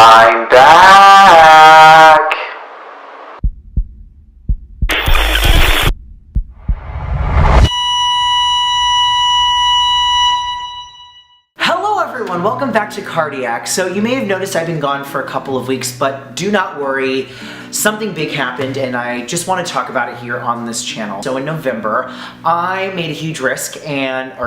I'm back! Hello everyone, welcome back to Cardiac. So you may have noticed I've been gone for a couple of weeks, but do not worry, something big happened and I just want to talk about it here on this channel. So in November, I made a huge risk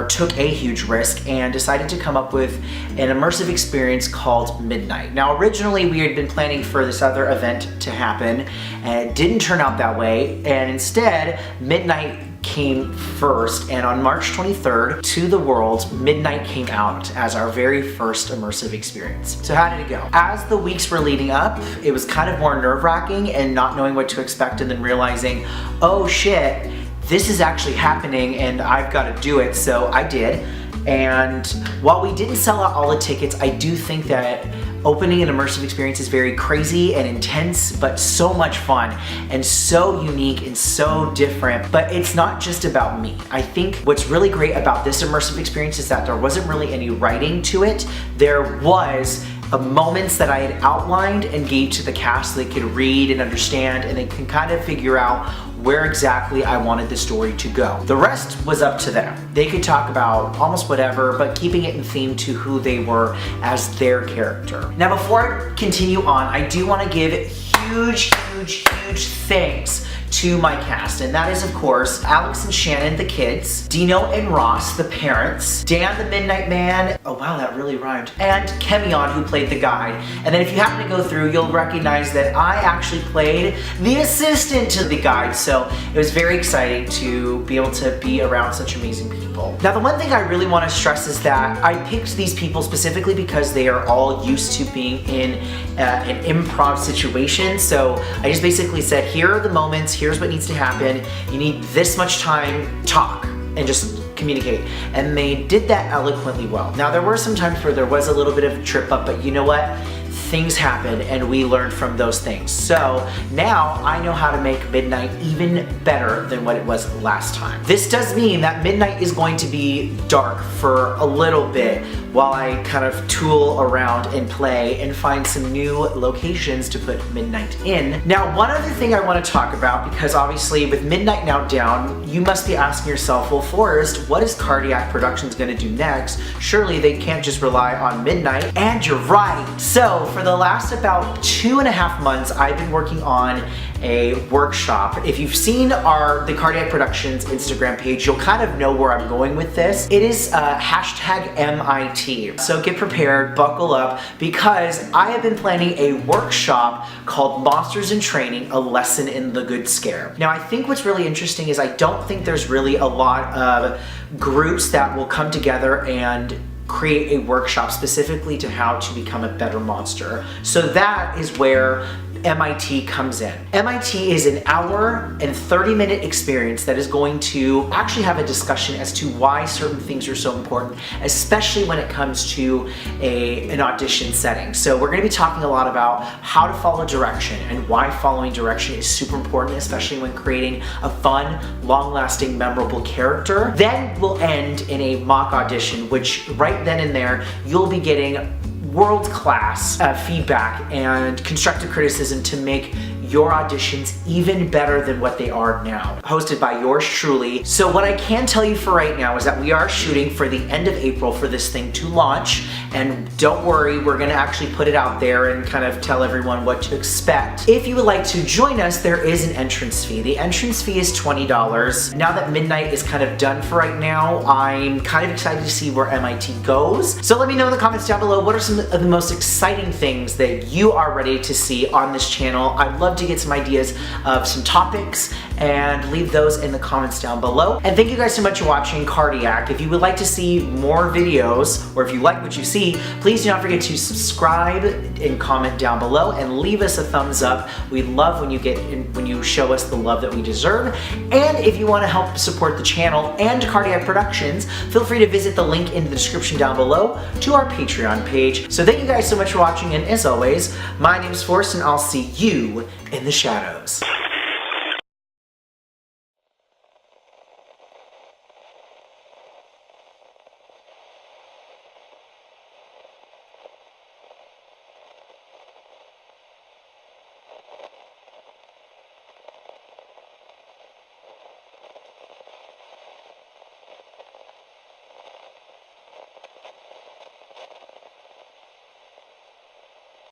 took a huge risk and decided to come up with an immersive experience called Midnight. Now originally we had been planning for this other event to happen and it didn't turn out that way, and instead Midnight came first, and on March 23rd to the world, Midnight came out as our very first immersive experience. So how did it go? As the weeks were leading up, it was kind of more nerve-wracking and not knowing what to expect, and then realizing, oh shit, this is actually happening and I've got to do it. So I did. And while we didn't sell out all the tickets, I do think that opening an immersive experience is very crazy and intense, but so much fun and so unique and so different. But it's not just about me. I think what's really great about this immersive experience is that there wasn't really any writing to it. There was moments that I had outlined and gave to the cast so they could read and understand, and they can kind of figure out where exactly I wanted the story to go. The rest was up to them. They could talk about almost whatever, but keeping it in theme to who they were as their character. Now before I continue on, I do want to give huge thanks to my cast, and that is of course Alex and Shannon, the kids, Dino and Ross, the parents, Dan the Midnight Man, oh wow that really rhymed, and Kemion, who played the guide. And then if you happen to go through, you'll recognize that I actually played the assistant to the guide, so it was very exciting to be able to be around such amazing people. Now the one thing I really want to stress is that I picked these people specifically because they are all used to being in an improv situation. So I just basically said, here are the moments, here's what needs to happen, you need this much time, talk, and just communicate. And they did that eloquently well. Now there were some times where there was a little bit of a trip up, but you know what? Things happen and we learned from those things. So now I know how to make Midnight even better than what it was last time. This does mean that Midnight is going to be dark for a little bit while I kind of tool around and play and find some new locations to put Midnight in. Now, one other thing I want to talk about, because obviously with Midnight now down, you must be asking yourself, well, Forrest, what is Cardiac Productions going to do next? Surely they can't just rely on Midnight. And you're right. So for the last about 2.5 months, I've been working on a workshop. If you've seen the Cardiac Productions Instagram page, you'll kind of know where I'm going with this. It is hashtag MIT. So get prepared, buckle up, because I have been planning a workshop called Monsters in Training, a Lesson in the Good Scare. Now I think what's really interesting is I don't think there's really a lot of groups that will come together and create a workshop specifically to how to become a better monster. So that is where MIT comes in. MIT is an hour and 30-minute experience that is going to actually have a discussion as to why certain things are so important, especially when it comes to an audition setting. So we're going to be talking a lot about how to follow direction and why following direction is super important, especially when creating a fun, long-lasting, memorable character. Then we'll end in a mock audition, which right then and there, you'll be getting world-class feedback and constructive criticism to make your auditions even better than what they are now. Hosted by yours truly. So what I can tell you for right now is that we are shooting for the end of April for this thing to launch, and don't worry, we're gonna actually put it out there and kind of tell everyone what to expect. If you would like to join us, there is an entrance fee. The entrance fee is $20. Now that Midnight is kind of done for right now, I'm kind of excited to see where MIT goes. So let me know in the comments down below, what are some of the most exciting things that you are ready to see on this channel. I'd love to get some ideas of some topics and leave those in the comments down below. And thank you guys so much for watching Cardiac. If you would like to see more videos, or if you like what you see, please do not forget to subscribe and comment down below and leave us a thumbs up. We love when you show us the love that we deserve. And if you want to help support the channel and Cardiac Productions, feel free to visit the link in the description down below to our Patreon page. So thank you guys so much for watching, and as always, my name's Forrest and I'll see you in the shadows.